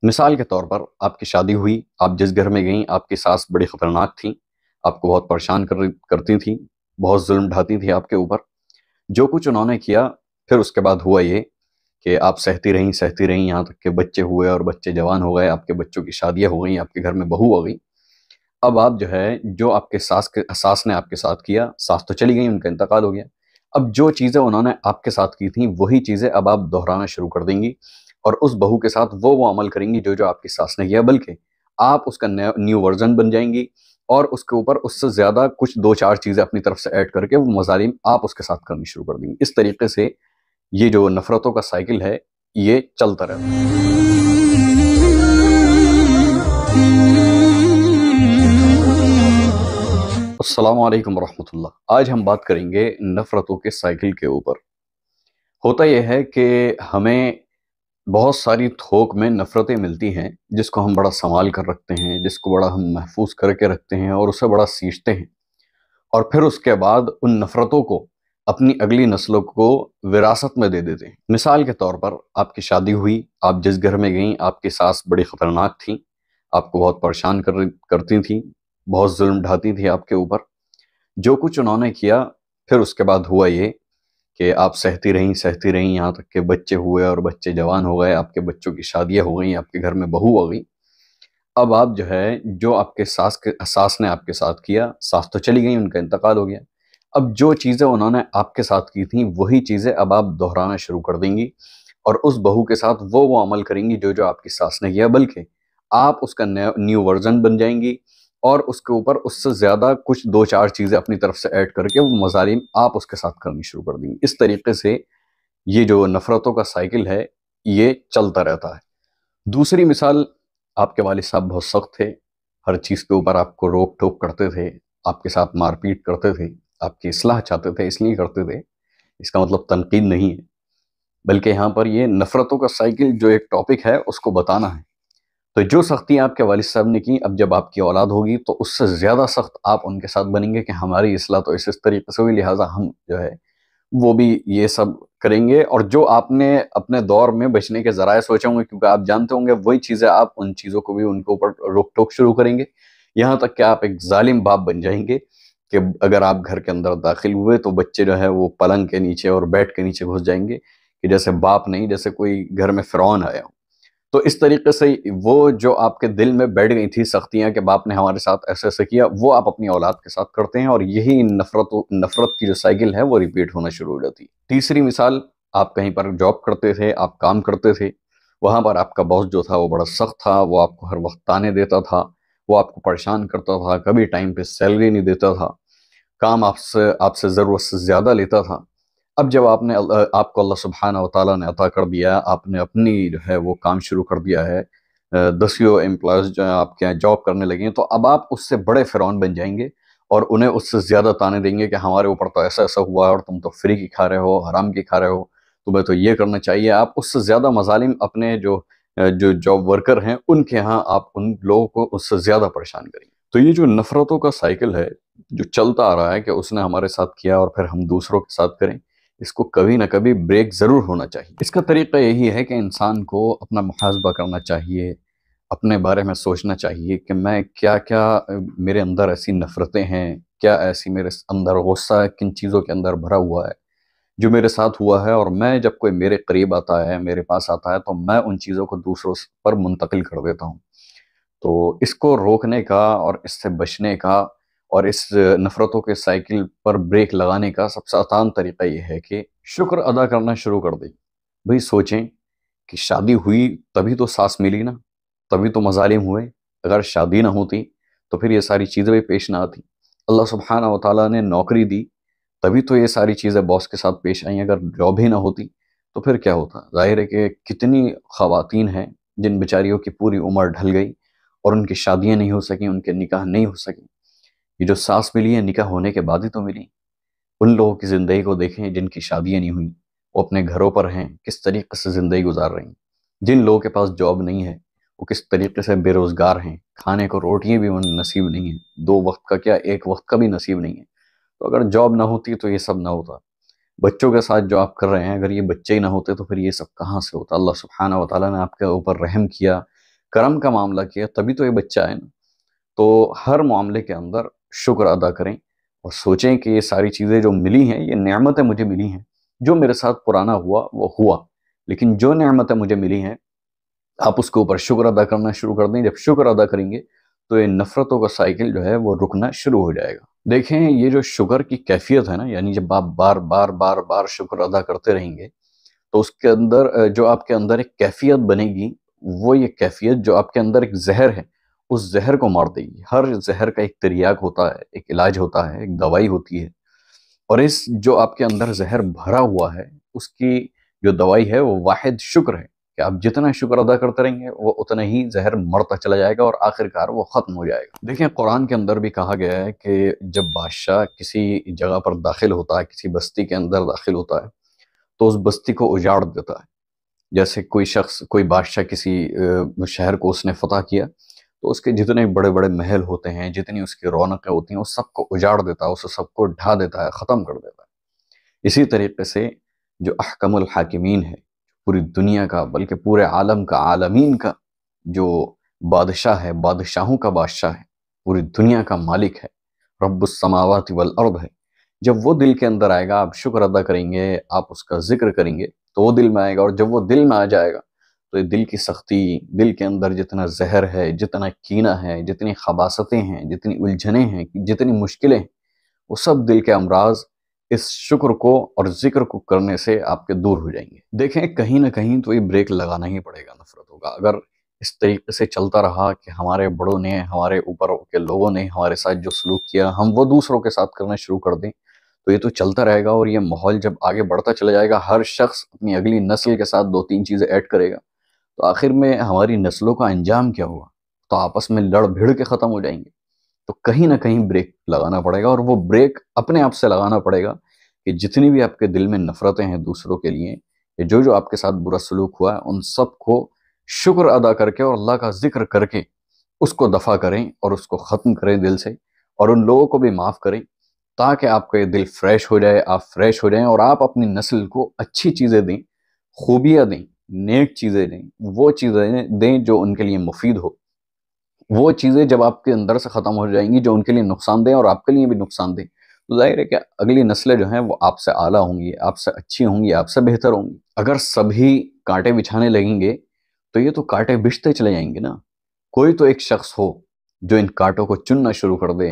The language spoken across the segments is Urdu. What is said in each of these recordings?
مثال کے طور پر آپ کی شادی ہوئی، آپ جس گھر میں گئیں آپ کی ساس بڑی خطرناک تھیں، آپ کو بہت پریشان کرتی تھیں، بہت ظلم ڈھاتی تھی آپ کے اوپر۔ جو کچھ انہوں نے کیا، پھر اس کے بعد ہوا یہ کہ آپ سہتی رہیں یہاں تک کہ بچے ہوئے اور بچے جوان ہو گئے، آپ کے بچوں کی شادیاں ہو گئیں، آپ کے گھر میں بہو ہو گئی۔ اب آپ جو ہے جو آپ کے ساس نے آپ کے ساتھ کیا، ساس تو چلی گئی، ان کا انتقال ہو گیا۔ اب جو چیزیں انہوں نے آپ کے ساتھ کی تھیں وہی چیزیں اب آپ دہرانا شروع کر دیں گی، اور اس بہو کے ساتھ وہ عمل کریں گی جو آپ کی ساس نے کیا، بلکہ آپ اس کا نیو ورژن بن جائیں گی، اور اس کے اوپر اس سے زیادہ کچھ دو چار چیزیں اپنی طرف سے ایڈ کر کے وہ مظالم آپ اس کے ساتھ کرنی شروع کر دیں گی۔ اس طریقے سے یہ جو نفرتوں کا سائیکل ہے یہ چلتا رہتا ہے۔ السلام علیکم ورحمۃ اللہ۔ آج ہم بات کریں گے نفرتوں کے سائیکل کے اوپر۔ ہوتا یہ ہے کہ ہمیں بہت ساری تھوک میں نفرتیں ملتی ہیں، جس کو ہم بڑا سنبھال کر رکھتے ہیں، جس کو بڑا ہم محفوظ کر کے رکھتے ہیں اور اسے بڑا سینچتے ہیں، اور پھر اس کے بعد ان نفرتوں کو اپنی اگلی نسلوں کو وراثت میں دے دیتے ہیں۔ مثال کے طور پر آپ کی شادی ہوئی، آپ جس گھر میں گئیں آپ کی ساس بڑی خطرناک تھیں، آپ کو بہت پریشان کرتی تھیں، بہت ظلم ڈھاتی تھی آپ کے اوپر۔ جو کچھ انہوں نے کیا، پھر اس کے بعد ہوا یہ کہ آپ سہتی رہیں یہاں تک کہ بچے ہوئے اور بچے جوان ہو گئے، آپ کے بچوں کی شادیاں ہو گئیں، آپ کے گھر میں بہو ہو گئی۔ اب آپ جو ہے جو آپ کے ساس نے آپ کے ساتھ کیا، ساس تو چلی گئی، ان کا انتقال ہو گیا۔ اب جو چیزیں انہوں نے آپ کے ساتھ کی تھیں وہی چیزیں اب آپ دہرانا شروع کر دیں گی، اور اس بہو کے ساتھ وہ عمل کریں گی جو آپ کی ساس نے کیا، بلکہ آپ اس کا نیو ورژن بن جائیں گی، اور اس کے اوپر اس سے زیادہ کچھ دو چار چیزیں اپنی طرف سے ایڈ کر کے وہ مظالم آپ اس کے ساتھ کرنی شروع کر دیں گی۔ اس طریقے سے یہ جو نفرتوں کا سائیکل ہے یہ چلتا رہتا ہے۔ دوسری مثال، آپ کے والد صاحب بہت سخت تھے، ہر چیز کے اوپر آپ کو روک ٹوک کرتے تھے، آپ کے ساتھ مار پیٹ کرتے تھے، آپ کی اصلاح چاہتے تھے، اس لیے کرتے تھے، اس کا مطلب تنقید نہیں ہے، بلکہ یہاں پر یہ نفرتوں کا سائیکل جو ایک ٹاپک ہے اس کو بتانا ہے۔ تو جو سختی آپ کے والد صاحب نے کی، اب جب آپ کی اولاد ہوگی تو اس سے زیادہ سخت آپ ان کے ساتھ بنیں گے کہ ہماری اصلاح تو اس طریقے سے ہوئی، لہٰذا ہم جو ہے وہ بھی یہ سب کریں گے، اور جو آپ نے اپنے دور میں بچنے کے ذرائع سوچے ہوں گے، کیونکہ آپ جانتے ہوں گے وہی چیزیں آپ ان چیزوں کو بھی ان کے اوپر روک ٹوک شروع کریں گے، یہاں تک کہ آپ ایک ظالم باپ بن جائیں گے کہ اگر آپ گھر کے اندر داخل ہوئے تو بچے جو ہے وہ پلنگ کے نیچے اور بیڈ کے نیچے گھس جائیں گے، کہ جیسے باپ نہیں، جیسے کوئی گھر میں فرعون آیا ہو۔ تو اس طریقے سے وہ جو آپ کے دل میں بیٹھ گئی تھی سختیاں کہ باپ نے ہمارے ساتھ ایسے ایسے کیا، وہ آپ اپنی اولاد کے ساتھ کرتے ہیں، اور یہی نفرت کی جو سائیکل ہے وہ ریپیٹ ہونا شروع ہو جاتی ہے۔ تیسری مثال، آپ کہیں پر جاب کرتے تھے، آپ کام کرتے تھے، وہاں پر آپ کا باس جو تھا وہ بڑا سخت تھا، وہ آپ کو ہر وقت تانے دیتا تھا، وہ آپ کو پریشان کرتا تھا، کبھی ٹائم پہ سیلری نہیں دیتا تھا، کام آپ سے ضرورت سے زیادہ لیتا تھا۔ اب جب آپ کو اللہ سبحانہ و تعالیٰ نے عطا کر دیا، آپ نے اپنی جو ہے وہ کام شروع کر دیا ہے، دسیوں امپلائز جو ہیں آپ کے یہاں جاب کرنے لگے ہیں، تو اب آپ اس سے بڑے فرعون بن جائیں گے، اور انہیں اس سے زیادہ تانے دیں گے کہ ہمارے اوپر تو ایسا ایسا ہوا ہے، اور تم تو فری کی کھا رہے ہو، حرام کی کھا رہے ہو، تمہیں تو یہ کرنا چاہیے۔ آپ اس سے زیادہ مظالم اپنے جو جاب ورکر ہیں ان کے ہاں آپ ان لوگوں کو اس سے زیادہ پریشان کریں گے۔ تو یہ جو نفرتوں کا سائیکل ہے جو چلتا آ رہا ہے کہ اس نے ہمارے ساتھ کیا اور پھر ہم دوسروں کے ساتھ کریں، اس کو کبھی نہ کبھی بریک ضرور ہونا چاہیے۔ اس کا طریقہ یہی ہے کہ انسان کو اپنا محاسبہ کرنا چاہیے، اپنے بارے میں سوچنا چاہیے کہ میں کیا میرے اندر ایسی نفرتیں ہیں، کیا ایسی میرے اندر غصہ ہے، کن چیزوں کے اندر بھرا ہوا ہے جو میرے ساتھ ہوا ہے، اور میں جب کوئی میرے قریب آتا ہے، میرے پاس آتا ہے، تو میں ان چیزوں کو دوسروں پر منتقل کر دیتا ہوں۔ تو اس کو روکنے کا اور اس سے بچنے کا اور اس نفرتوں کے سائیکل پر بریک لگانے کا سب سے آسان طریقہ یہ ہے کہ شکر ادا کرنا شروع کر دیں۔ بھئی سوچیں کہ شادی ہوئی تبھی تو ساس ملی نا، تبھی تو مظالم ہوئے، اگر شادی نہ ہوتی تو پھر یہ ساری چیزیں بھی پیش نہ آتی۔ اللہ سبحانہ و تعالیٰ نے نوکری دی تبھی تو یہ ساری چیزیں باس کے ساتھ پیش آئیں، اگر جاب ہی نہ ہوتی تو پھر کیا ہوتا؟ ظاہر ہے کہ کتنی خواتین ہیں جن بیچاریوں کی پوری عمر ڈھل گئی اور ان کی شادیاں نہیں ہو سکیں، ان کے نکاح نہیں ہو سکیں۔ یہ جو ساس ملی ہے نکاح ہونے کے بعد ہی تو ملی۔ ان لوگوں کی زندگی کو دیکھیں جن کی شادیاں نہیں ہوئیں، وہ اپنے گھروں پر ہیں، کس طریقے سے زندگی گزار رہی ہیں۔ جن لوگوں کے پاس جاب نہیں ہے وہ کس طریقے سے بے روزگار ہیں، کھانے کو روٹیاں بھی انہیں نصیب نہیں ہیں، 2 وقت کا کیا 1 وقت کا بھی نصیب نہیں ہے۔ تو اگر جاب نہ ہوتی تو یہ سب نہ ہوتا۔ بچوں کے ساتھ جو آپ کر رہے ہیں، اگر یہ بچے ہی نہ ہوتے تو پھر یہ سب کہاں سے ہوتا؟ اللہ سبحانہ و تعالیٰ نے آپ کے اوپر رحم کیا، کرم کا معاملہ کیا تبھی تو یہ بچہ ہے نا۔ تو ہر معاملے کے اندر شکر ادا کریں اور سوچیں کہ یہ ساری چیزیں جو ملی ہیں یہ نعمتیں مجھے ملی ہیں۔ جو میرے ساتھ پرانا ہوا وہ ہوا، لیکن جو نعمتیں مجھے ملی ہیں آپ اس کے اوپر شکر ادا کرنا شروع کر دیں۔ جب شکر ادا کریں گے تو یہ نفرتوں کا سائیکل جو ہے وہ رکنا شروع ہو جائے گا۔ دیکھیں یہ جو شکر کی کیفیت ہے نا، یعنی جب آپ بار بار بار بار شکر ادا کرتے رہیں گے تو اس کے اندر جو آپ کے اندر ایک کیفیت بنے گی، وہ یہ کیفیت جو آپ کے اندر ایک زہر ہے اس زہر کو مار دے گی۔ ہر زہر کا ایک تریاق ہوتا ہے، ایک علاج ہوتا ہے، ایک دوائی ہوتی ہے، اور اس جو آپ کے اندر زہر بھرا ہوا ہے اس کی جو دوائی ہے وہ واحد شکر ہے کہ آپ جتنا شکر ادا کرتے رہیں گے وہ اتنا ہی زہر مرتا چلا جائے گا اور آخرکار وہ ختم ہو جائے گا۔ دیکھیں قرآن کے اندر بھی کہا گیا ہے کہ جب بادشاہ کسی جگہ پر داخل ہوتا ہے، کسی بستی کے اندر داخل ہوتا ہے تو اس بستی کو اجاڑ دیتا ہے۔ جیسے کوئی شخص، کوئی بادشاہ کسی شہر کو اس نے فتح کیا تو اس کے جتنے بڑے بڑے محل ہوتے ہیں، جتنی اس کی رونقیں ہوتی ہیں، وہ سب کو اجاڑ دیتا ہے، اسے سب کو ڈھا دیتا ہے، ختم کر دیتا ہے۔ اسی طریقے سے جو احکم الحاکمین ہے، پوری دنیا کا بلکہ پورے عالم کا، عالمین کا جو بادشاہ ہے، بادشاہوں کا بادشاہ ہے، پوری دنیا کا مالک ہے، رب السماوات والارض ہے، جب وہ دل کے اندر آئے گا آپ شکر ادا کریں گے، آپ اس کا ذکر کریں گے تو وہ دل میں آئے گا، اور جب وہ دل میں آ جائے گا تو یہ دل کی سختی، دل کے اندر جتنا زہر ہے، جتنا کینہ ہے، جتنی خباثتیں ہیں، جتنی الجھنیں ہیں، جتنی مشکلیں ہیں، وہ سب دل کے امراض اس شکر کو اور ذکر کو کرنے سے آپ کے دور ہو جائیں گے۔ دیکھیں کہیں نہ کہیں تو یہ بریک لگانا ہی پڑے گا نفرتوں کا۔ اگر اس طریقے سے چلتا رہا کہ ہمارے بڑوں نے، ہمارے اوپر کے لوگوں نے ہمارے ساتھ جو سلوک کیا ہم وہ دوسروں کے ساتھ کرنا شروع کر دیں تو یہ تو چلتا رہے گا، اور یہ ماحول جب آگے بڑھتا چلا جائے گا، ہر شخص اپنی اگلی نسل کے ساتھ دو تین چیزیں ایڈ کرے گا، تو آخر میں ہماری نسلوں کا انجام کیا ہوگا؟ تو آپس میں لڑ بھڑ کے ختم ہو جائیں گے۔ تو کہیں نہ کہیں بریک لگانا پڑے گا، اور وہ بریک اپنے آپ سے لگانا پڑے گا کہ جتنی بھی آپ کے دل میں نفرتیں ہیں دوسروں کے لیے، یا جو آپ کے ساتھ برا سلوک ہوا ہے، ان سب کو شکر ادا کر کے اور اللہ کا ذکر کر کے اس کو دفع کریں اور اس کو ختم کریں دل سے، اور ان لوگوں کو بھی معاف کریں، تاکہ آپ کا یہ دل فریش ہو جائے، آپ فریش ہو جائیں، اور آپ اپنی نسل کو اچھی چیزیں دیں، خوبیاں دیں، نیک چیزیں دیں، وہ چیزیں دیں جو ان کے لیے مفید ہو۔ وہ چیزیں جب آپ کے اندر سے ختم ہو جائیں گی جو ان کے لیے نقصان دیں اور آپ کے لیے بھی نقصان دیں، تو ظاہر ہے کہ اگلی نسلیں جو ہیں وہ آپ سے اعلیٰ ہوں گی، آپ سے اچھی ہوں گی، آپ سے بہتر ہوں گی۔ اگر سبھی کانٹے بچھانے لگیں گے تو یہ تو کانٹے بچھتے چلے جائیں گے نا۔ کوئی تو ایک شخص ہو جو ان کانٹوں کو چننا شروع کر دے،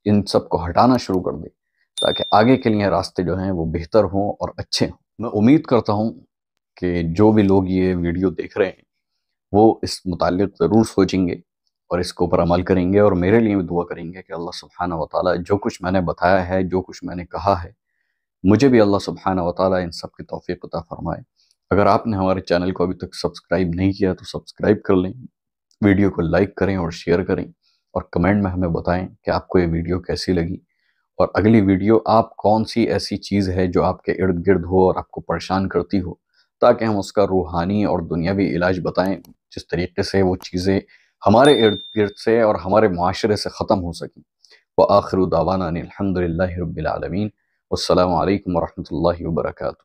ان سب کو ہٹانا شروع کر دے، تاکہ آگے کے لیے راستے جو ہیں وہ بہتر ہوں اور اچھے ہوں۔ میں امید کرتا ہوں کہ جو بھی لوگ یہ ویڈیو دیکھ رہے ہیں وہ اس متعلق ضرور سوچیں گے اور اس کے اوپر عمل کریں گے، اور میرے لیے بھی دعا کریں گے کہ اللہ سبحانہ وتعالی جو کچھ میں نے بتایا ہے، جو کچھ میں نے کہا ہے، مجھے بھی اللہ سبحانہ وتعالی ان سب کی توفیق عطا فرمائے۔ اگر آپ نے ہمارے چینل کو ابھی تک سبسکرائب نہیں کیا تو سبسکرائب کر لیں، ویڈیو کو لائک کریں اور شیئر کریں، اور کمنٹ میں ہمیں بتائیں کہ آپ کو یہ ویڈیو کیسی لگی، اور اگلی ویڈیو آپ کون سی ایسی چیز ہے جو آپ کے ارد گرد ہو اور آپ کو پریشان کرتی ہو، تاکہ ہم اس کا روحانی اور دنیاوی علاج بتائیں، جس طریقے سے وہ چیزیں ہمارے ارد گرد سے اور ہمارے معاشرے سے ختم ہو سکیں۔ وآخر دعوانا ان الحمد للہ رب العالمین، والسلام علیکم ورحمۃ اللہ وبرکاتہ۔